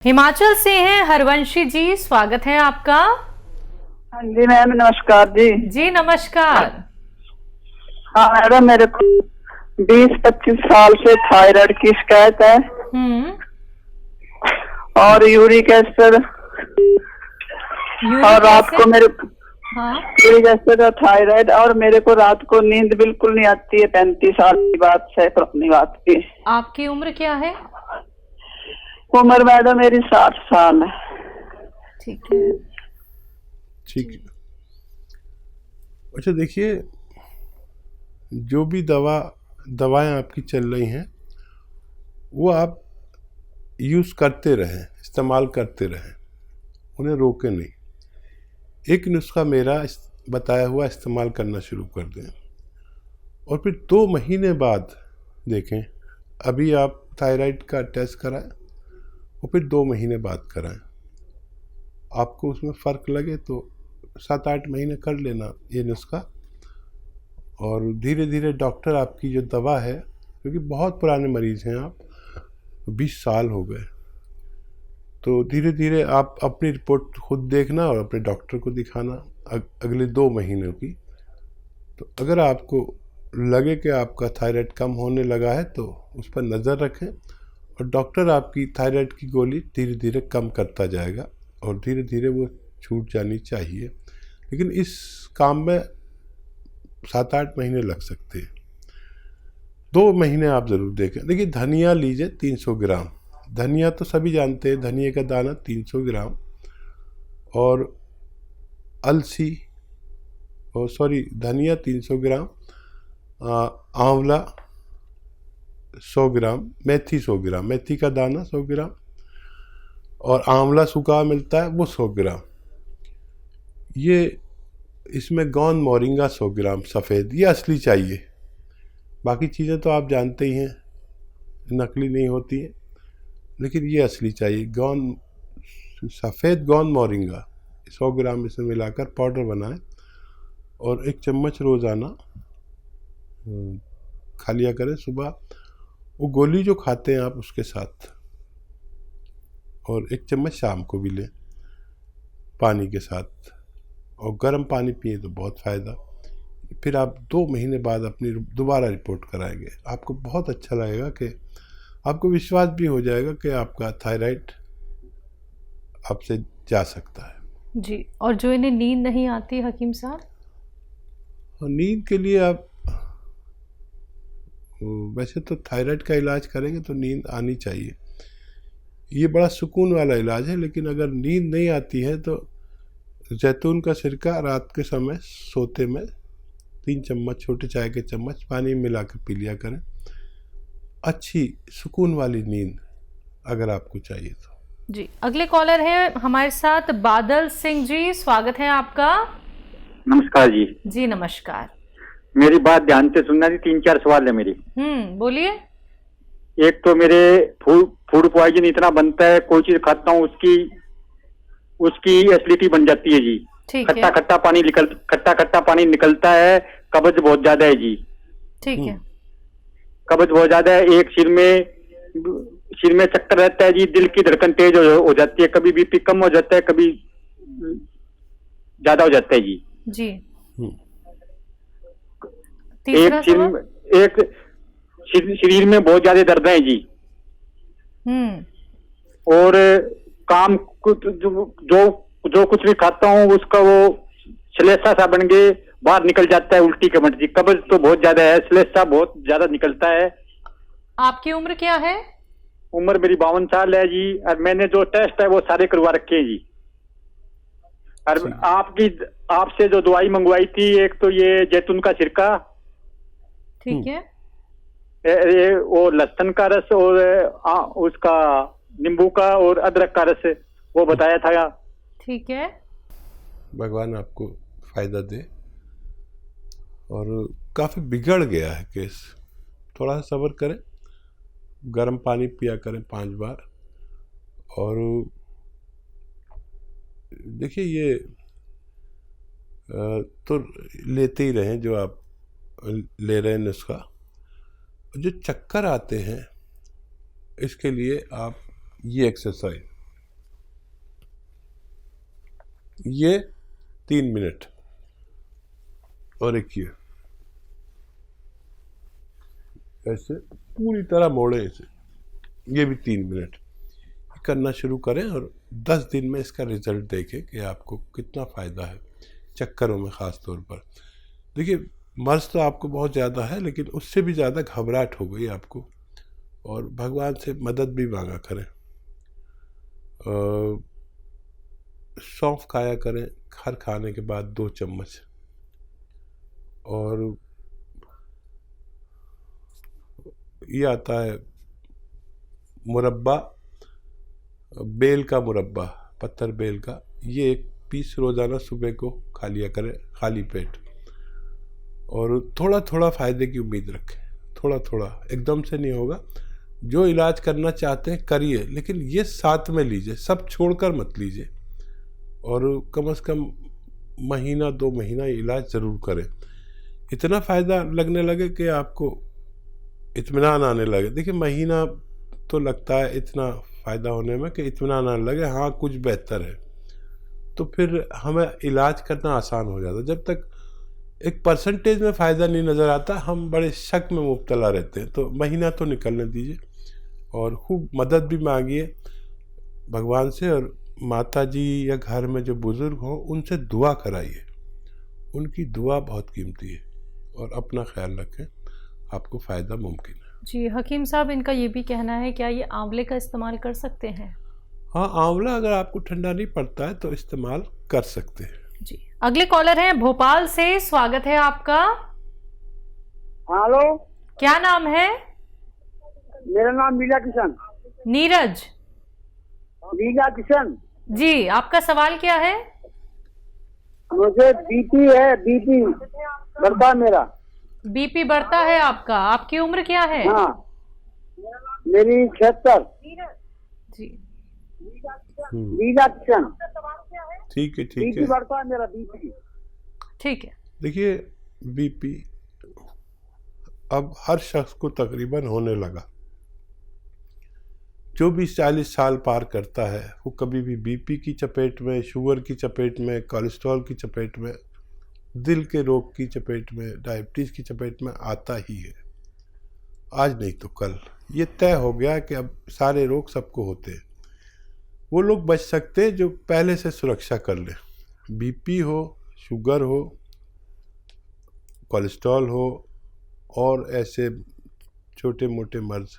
हिमाचल से हैं हरवंशी जी, स्वागत है आपका। हाँ जी मैम, नमस्कार जी। जी नमस्कार। हाँ मैडम, मेरे को 20-25 साल से थायराइड की शिकायत है और यूरिक एसिड और रात को मेरे यूरिक एसिड और थायराइड, और मेरे को रात को नींद बिल्कुल नहीं आती है। 35 साल की बात है, पुरानी बात की। आपकी उम्र क्या है? उम्र मैडम मेरी 60 साल है। ठीक है, ठीक है। अच्छा देखिए, जो भी दवाएं आपकी चल रही हैं वो आप यूज़ करते रहें, इस्तेमाल करते रहें, उन्हें रोकें नहीं। एक नुस्खा मेरा बताया हुआ इस्तेमाल करना शुरू कर दें और फिर 2 महीने बाद देखें। अभी आप थायराइड का टेस्ट कराएं और फिर 2 महीने बाद कराएं। आपको उसमें फ़र्क लगे तो 7-8 महीने कर लेना ये नुस्खा, और धीरे धीरे डॉक्टर आपकी जो दवा है, क्योंकि बहुत पुराने मरीज़ हैं आप, 20 साल हो गए, तो धीरे धीरे आप अपनी रिपोर्ट खुद देखना और अपने डॉक्टर को दिखाना अगले 2 महीनों की। तो अगर आपको लगे कि आपका थायराइड कम होने लगा है तो उस पर नज़र रखें और डॉक्टर आपकी थायराइड की गोली धीरे धीरे कम करता जाएगा और धीरे धीरे वो छूट जानी चाहिए। लेकिन इस काम में 7-8 महीने लग सकते हैं। 2 महीने आप ज़रूर देखें। देखिए, धनिया लीजिए 300 ग्राम। धनिया तो सभी जानते हैं, धनिया का दाना 300 ग्राम, और अलसी धनिया 300 ग्राम, आंवला 100 ग्राम, मेथी 100 ग्राम, मेथी का दाना 100 ग्राम, और आंवला सूखा मिलता है वो 100 ग्राम। ये इसमें गौन मोरिंगा 100 ग्राम सफ़ेद, ये असली चाहिए। बाकी चीज़ें तो आप जानते ही हैं, नकली नहीं होती हैं, लेकिन ये असली चाहिए। सफ़ेद गौन मोरिंगा 100 ग्राम इसमें मिलाकर पाउडर बनाएं और 1 चम्मच रोज़ाना खा लिया करें सुबह। वो गोली जो खाते हैं आप उसके साथ, और 1 चम्मच शाम को भी लें पानी के साथ, और गर्म पानी पिए तो बहुत फ़ायदा। फिर आप 2 महीने बाद अपनी दोबारा रिपोर्ट कराएंगे। आपको बहुत अच्छा लगेगा कि आपको विश्वास भी हो जाएगा कि आपका थायराइड आपसे जा सकता है जी। और जो इन्हें नींद नहीं आती हकीम साहब? और नींद के लिए आप वैसे तो थायराइड का इलाज करेंगे तो नींद आनी चाहिए, ये बड़ा सुकून वाला इलाज है। लेकिन अगर नींद नहीं आती है तो जैतून का सिरका रात के समय सोते में 3 चम्मच, छोटे चाय के चम्मच पानी में मिला कर पी लिया करें। अच्छी सुकून वाली नींद अगर आपको चाहिए तो। जी, अगले कॉलर है हमारे साथ बादल सिंह जी, स्वागत है आपका। नमस्कार जी। जी नमस्कार। मेरी बात ध्यान से सुनना जी, 3-4 सवाल है मेरी। बोलिए। एक तो मेरे फूड पॉइजन इतना बनता है, कोई चीज खाता हूँ उसकी एसिडिटी बन जाती है जी। खट्टा खट्टा पानी निकलता है, कब्ज बहुत ज्यादा है जी। ठीक है। कब्ज बहुत ज्यादा है, एक सिर में चक्कर रहता है जी, दिल की धड़कन तेज हो जाती है, कभी बीपी कम हो जाता है, कभी ज्यादा हो जाता है जी। जी। एक शरीर में बहुत ज्यादा दर्द है जी। और काम जो कुछ भी खाता हूँ उसका वो श्लेषा सा बन के बाहर निकल जाता है, उल्टी कमट जी। कब्ज तो बहुत ज्यादा है, श्लेषा बहुत ज्यादा निकलता है। आपकी उम्र क्या है? उम्र मेरी 52 साल है जी, और मैंने जो टेस्ट है वो सारे करवा रखे हैं जी। और आपसे जो दवाई मंगवाई थी, एक तो ये जैतून का सिरका, ठीक है, ये वो लहसुन का रस, और उसका नींबू का और अदरक का रस, वो बताया था। ठीक है। भगवान आपको फ़ायदा दे। और काफ़ी बिगड़ गया है केस, थोड़ा सा सब्र करें, गर्म पानी पिया करें 5 बार। और देखिए, ये तो लेते ही रहें जो आप ले रहे हैं नुस्खा। जो चक्कर आते हैं इसके लिए आप ये एक्सरसाइज ये 3 मिनट, और एक ये ऐसे पूरी तरह मोड़े इसे, ये भी 3 मिनट करना शुरू करें और 10 दिन में इसका रिजल्ट देखें कि आपको कितना फ़ायदा है चक्करों में ख़ास तौर पर। देखिए मर्ज़ तो आपको बहुत ज़्यादा है, लेकिन उससे भी ज़्यादा घबराहट हो गई आपको, और भगवान से मदद भी मांगा करें। सौंफ खाया करें हर खाने के बाद 2 चम्मच, और ये आता है मुरब्बा, बेल का मुरब्बा, पत्थर बेल का, ये 1 पीस रोज़ाना सुबह को खा लिया करें खाली पेट, और थोड़ा थोड़ा फ़ायदे की उम्मीद रखें, थोड़ा थोड़ा, एकदम से नहीं होगा। जो इलाज करना चाहते हैं करिए, लेकिन ये साथ में लीजिए, सब छोड़कर मत लीजिए, और कम से कम महीना 2 महीना इलाज ज़रूर करें। इतना फ़ायदा लगने लगे कि आपको इत्मीनान आने लगे। देखिए महीना तो लगता है इतना फ़ायदा होने में कि इत्मीनान आने लगे, हाँ कुछ बेहतर है, तो फिर हमें इलाज करना आसान हो जाता है। जब तक एक परसेंटेज में फ़ायदा नहीं नज़र आता, हम बड़े शक में मुब्तला रहते हैं। तो महीना तो निकलने दीजिए, और खूब मदद भी मांगिए भगवान से, और माता जी या घर में जो बुज़ुर्ग हों उनसे दुआ कराइए, उनकी दुआ बहुत कीमती है, और अपना ख्याल रखें, आपको फ़ायदा मुमकिन है। जी हकीम साहब, इनका ये भी कहना है क्या ये आंवले का इस्तेमाल कर सकते हैं? हाँ, आंवला अगर आपको ठंडा नहीं पड़ता है तो इस्तेमाल कर सकते हैं। जी अगले कॉलर हैं भोपाल से, स्वागत है आपका। हेलो, क्या नाम है? मेरा नाम मीला किशन। नीरज मीला किशन। जी, आपका सवाल क्या है? मुझे बीपी है, बीपी बढ़ता मेरा। बीपी बढ़ता है आपका? आपकी उम्र क्या है? हाँ, मेरी 76। जी मीला किशन। ठीक है, ठीक बीपी है। बढ़ता है मेरा, बीपी। ठीक है। देखिए बीपी अब हर शख्स को तकरीबन होने लगा। जो भी 40 साल पार करता है वो कभी भी बीपी की चपेट में, शुगर की चपेट में, कोलेस्ट्रॉल की चपेट में, दिल के रोग की चपेट में, डायबिटीज़ की चपेट में आता ही है। आज नहीं तो कल ये तय हो गया कि अब सारे रोग सबको होते हैं। वो लोग बच सकते हैं जो पहले से सुरक्षा कर लें। बीपी हो, शुगर हो, कोलेस्ट्रॉल हो, और ऐसे छोटे मोटे मर्ज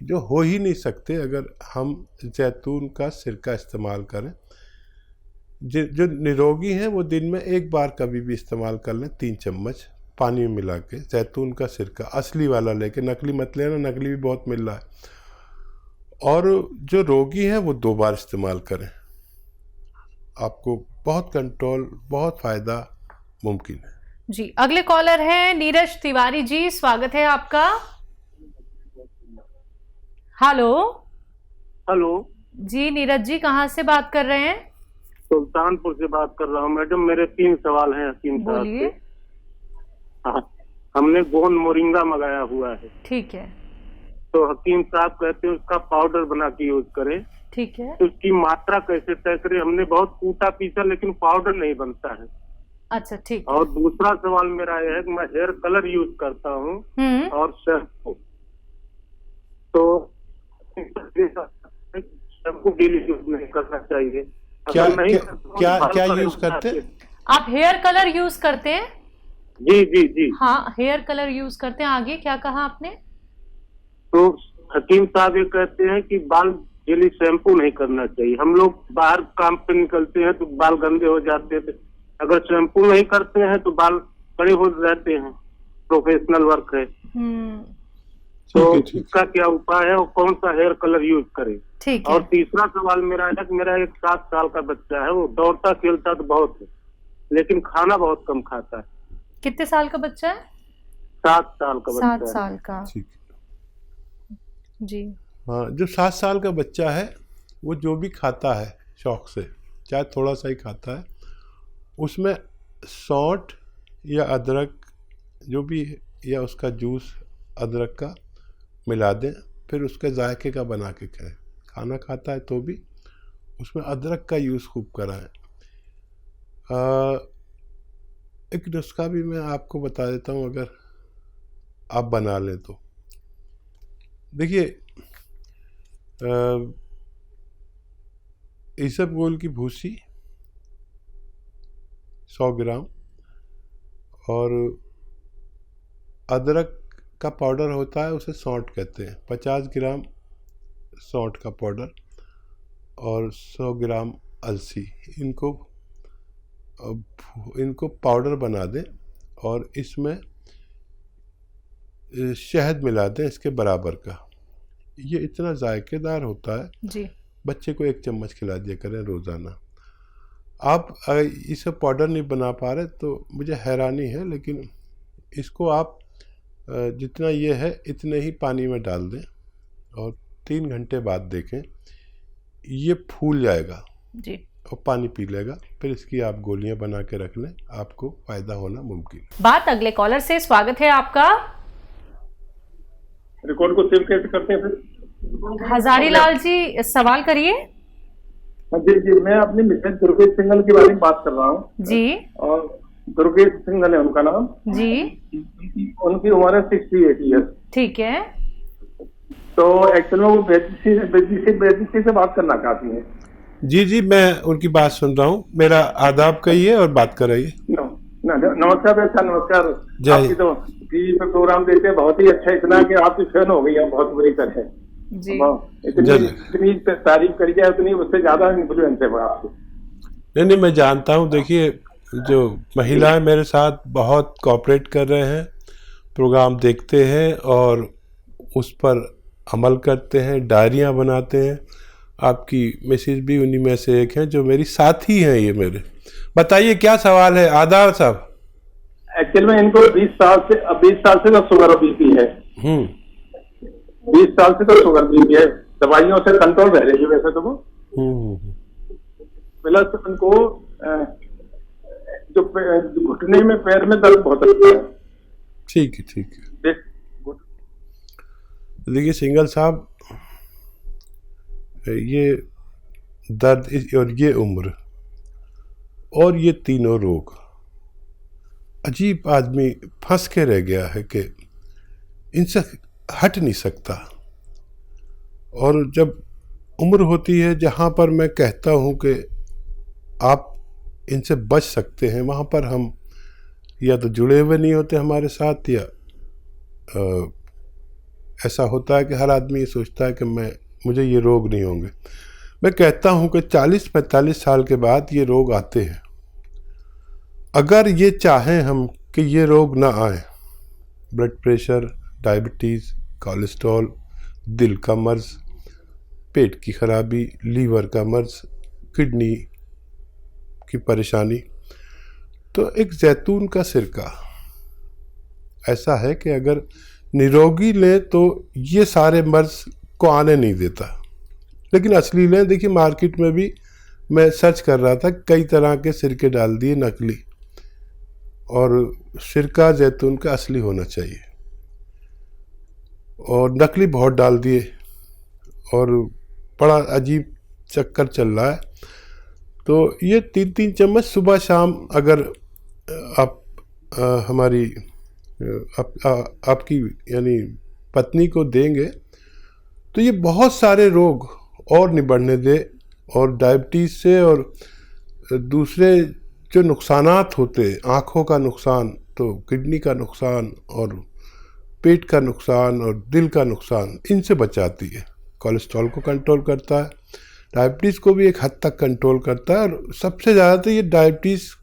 जो हो ही नहीं सकते, अगर हम जैतून का सिरका इस्तेमाल करें। जो निरोगी हैं वो दिन में 1 बार कभी भी इस्तेमाल कर लें, 3 चम्मच पानी में मिला के, जैतून का सिरका असली वाला लेके, नकली मत लेना, नकली भी बहुत मिल रहा है। और जो रोगी हैं वो 2 बार इस्तेमाल करें, आपको बहुत कंट्रोल, बहुत फ़ायदा मुमकिन है। जी अगले कॉलर हैं नीरज तिवारी जी, स्वागत है आपका। हेलो। हेलो जी नीरज जी, कहाँ से बात कर रहे हैं? सुल्तानपुर से बात कर रहा हूँ मैडम। मेरे 3 सवाल हैं हकीम साहब से। बोलिए। हाँ, हमने गोंद मोरिंगा मंगाया हुआ है, ठीक है। तो हकीम साहब कहते हैं उसका पाउडर बना के यूज करें, ठीक है। तो उसकी मात्रा कैसे तय करें? हमने बहुत कूटा पीसा, लेकिन पाउडर नहीं बनता है। अच्छा ठीक। और दूसरा सवाल मेरा यह है कि मैं हेयर कलर यूज करता हूँ और शैम्पू, तो शैम्पू डेली यूज नहीं करना चाहिए। क्या नहीं क्या करता हूँ, क्या, बाल क्या बड़े यूज हो करते जाते हैं? आप हेयर कलर यूज करते हैं? जी जी जी। हाँ, हेयर कलर यूज करते हैं। आगे क्या कहा आपने? तो हकीम साहब ये कहते हैं कि बाल डेली शैम्पू नहीं करना चाहिए। हम लोग बाहर काम पे निकलते हैं तो बाल गंदे हो जाते हैं, अगर शैम्पू नहीं करते हैं तो बाल बड़े हो जाते हैं। प्रोफेशनल वर्क है, तो इसका क्या उपाय है और कौन सा हेयर कलर यूज करें? ठीक है। और तीसरा सवाल मेरा है कि मेरा एक 7 साल का बच्चा है, वो दौड़ता खेलता तो बहुत है, लेकिन खाना बहुत कम खाता है। कितने साल का बच्चा है? 7 साल का बच्चा 7 है। साल का। ठीक। जी हाँ, जो 7 साल का बच्चा है वो जो भी खाता है शौक से, चाहे थोड़ा सा ही खाता है, उसमें सौंठ या अदरक जो भी, या उसका जूस अदरक का मिला दें, फिर उसके जायके का बना के खाएं। खाना खाता है तो भी उसमें अदरक का यूज़ खूब कराएं। एक नुस्खा भी मैं आपको बता देता हूँ, अगर आप बना लें तो। देखिए, इसबगोल की भूसी 100 ग्राम और अदरक का पाउडर होता है, उसे सौंठ कहते हैं, 50 ग्राम सौंठ का पाउडर और 100 ग्राम अलसी, इनको पाउडर बना दें और इसमें शहद मिला दें इसके बराबर का। ये इतना जायकेदार होता है जी। बच्चे को 1 चम्मच खिला दिया करें रोज़ाना। आप अगर इसे पाउडर नहीं बना पा रहे तो मुझे हैरानी है, लेकिन इसको आप जितना ये है इतने ही पानी में डाल दें और 3 घंटे बाद देखें, ये फूल जाएगा जी और पानी पी लेगा। फिर इसकी आप गोलियां बना के रख लें, आपको फ़ायदा होना मुमकिन है। बात अगले कॉलर से। स्वागत है आपका। रिकॉर्ड को सेव कैसे करते हैं फिर? हजारी लाल जी, सवाल करिए। जी जी, मैं अपनी मिसेज दुर्गेश सिंघल के बारे में बात कर रहा हूँ जी। और दुर्गेश सिंघल है उनका नाम जी। उनकी उम्र है 68 ईयर्स। ठीक है। तो एक्चुअल में वो बेजी से बात करना चाहती हैं। जी जी, मैं उनकी बात सुन रहा हूँ। मेरा आदाब कहिए और बात कराइए। नमस्कार बेटा, नमस्कार। जय। आपकी तो टीवी पे प्रोग्राम देते हैं, बहुत ही अच्छा, इतना कि आपकी फैन हो गई है बहुत बुरी तरह। जी। इतनी तारीफ करी जाए उतनी उससे ज्यादा इन्फ्लुएंस है आपको। नहीं, मैं जानता हूँ। देखिए, जो महिलाएं मेरे साथ बहुत कोऑपरेट कर रहे हैं, प्रोग्राम देखते हैं और उस पर अमल करते हैं, डायरियाँ बनाते हैं। आपकी मिसेज भी उन्हीं में से एक हैं, जो मेरी साथी हैं। ये मेरे, बताइए क्या सवाल है आदाब साहब? एक्चुअल में इनको 20 साल से तो शुगर और बीपी है। 20 साल से तो शुगर बीपी है, दवाइयों से कंट्रोल रह रही है वैसे तो वो। प्लस उनको जो घुटने में, पैर में दर्द बहुत रहता है। ठीक है, ठीक है। देखिए सिंघल साहब, ये दर्द और ये उम्र और ये तीनों रोग, अजीब आदमी फंस के रह गया है कि इनसे हट नहीं सकता। और जब उम्र होती है जहाँ पर मैं कहता हूँ कि आप इनसे बच सकते हैं, वहाँ पर हम या तो जुड़े हुए नहीं होते हमारे साथ, या ऐसा होता है कि हर आदमी ये सोचता है कि मुझे ये रोग नहीं होंगे। मैं कहता हूँ कि 40-45 साल के बाद ये रोग आते हैं। अगर ये चाहें हम कि ये रोग ना आए, ब्लड प्रेशर, डायबिटीज़, कोलेस्ट्रॉल, दिल का मर्ज़, पेट की खराबी, लीवर का मर्ज़, किडनी की परेशानी, तो एक जैतून का सिरका ऐसा है कि अगर निरोगी लें तो ये सारे मर्ज़ को आने नहीं देता। लेकिन असली लें, देखिए मार्केट में भी मैं सर्च कर रहा था, कई तरह के सिरके डाल दिए नकली, और सिरका जैतून का असली होना चाहिए, और नकली बहुत डाल दिए और बड़ा अजीब चक्कर चल रहा है। तो ये 3-3 चम्मच सुबह शाम अगर आप हमारी आपकी यानी पत्नी को देंगे तो ये बहुत सारे रोग और नहीं बढ़ने दे, और डायबिटीज़ से और दूसरे जो नुकसानात होते, आँखों का नुकसान, तो किडनी का नुकसान और पेट का नुकसान और दिल का नुकसान, इनसे बचाती है। कोलेस्ट्रॉल को कंट्रोल करता है, डायबिटीज़ को भी एक हद तक कंट्रोल करता है, और सबसे ज़्यादा तो ये डायबिटीज़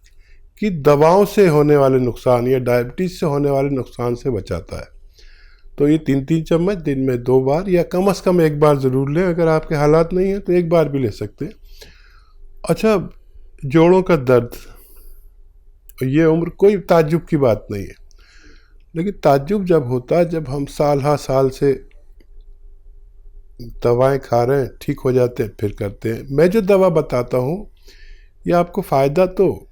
की दवाओं से होने वाले नुकसान या डायबिटीज़ से होने वाले नुकसान से बचाता है। तो ये 3-3 चम्मच दिन में 2 बार या कम से कम 1 बार ज़रूर लें। अगर आपके हालात नहीं हैं तो 1 बार भी ले सकते हैं। अच्छा, जोड़ों का दर्द, ये उम्र कोई ताज्जुब की बात नहीं है, लेकिन ताज्जुब जब होता है जब हम साल से दवाएं खा रहे हैं, ठीक हो जाते हैं, फिर करते हैं। मैं जो दवा बताता हूँ ये आपको फ़ायदा तो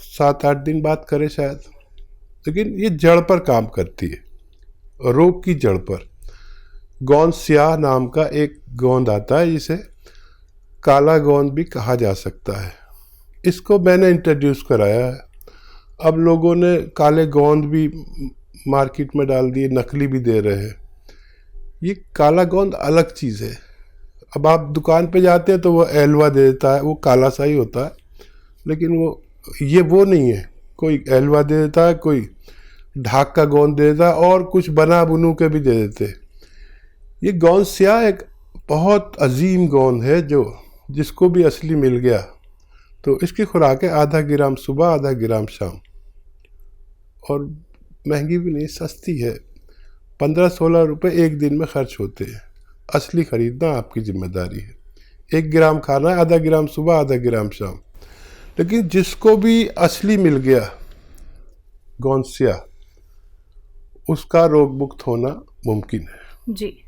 7-8 दिन बाद करे शायद, लेकिन ये जड़ पर काम करती है, रोग की जड़ पर। गोंद स्याह नाम का एक गोंद आता है, जिसे काला गोंद भी कहा जा सकता है। इसको मैंने इंट्रोड्यूस कराया है। अब लोगों ने काले गोंद भी मार्केट में डाल दिए, नकली भी दे रहे हैं। ये काला गोंद अलग चीज़ है। अब आप दुकान पे जाते हैं तो वो एलवा दे देता है, वो काला सा ही होता है, लेकिन वो नहीं है। कोई एलवा दे देता है, कोई ढाक का गोंद दे देता है, और कुछ बना बुनू के भी दे देते। ये गोंद स्याह एक बहुत अजीम गोंद है, जिसको भी असली मिल गया तो इसकी खुराक है आधा ग्राम सुबह, आधा ग्राम शाम, और महंगी भी नहीं, सस्ती है। 15-16 रुपए एक दिन में खर्च होते हैं। असली खरीदना आपकी जिम्मेदारी है। 1 ग्राम खाना है, आधा ग्राम सुबह, आधा ग्राम शाम। लेकिन जिसको भी असली मिल गया गोंद स्याह, उसका रोग मुक्त होना मुमकिन है। जी।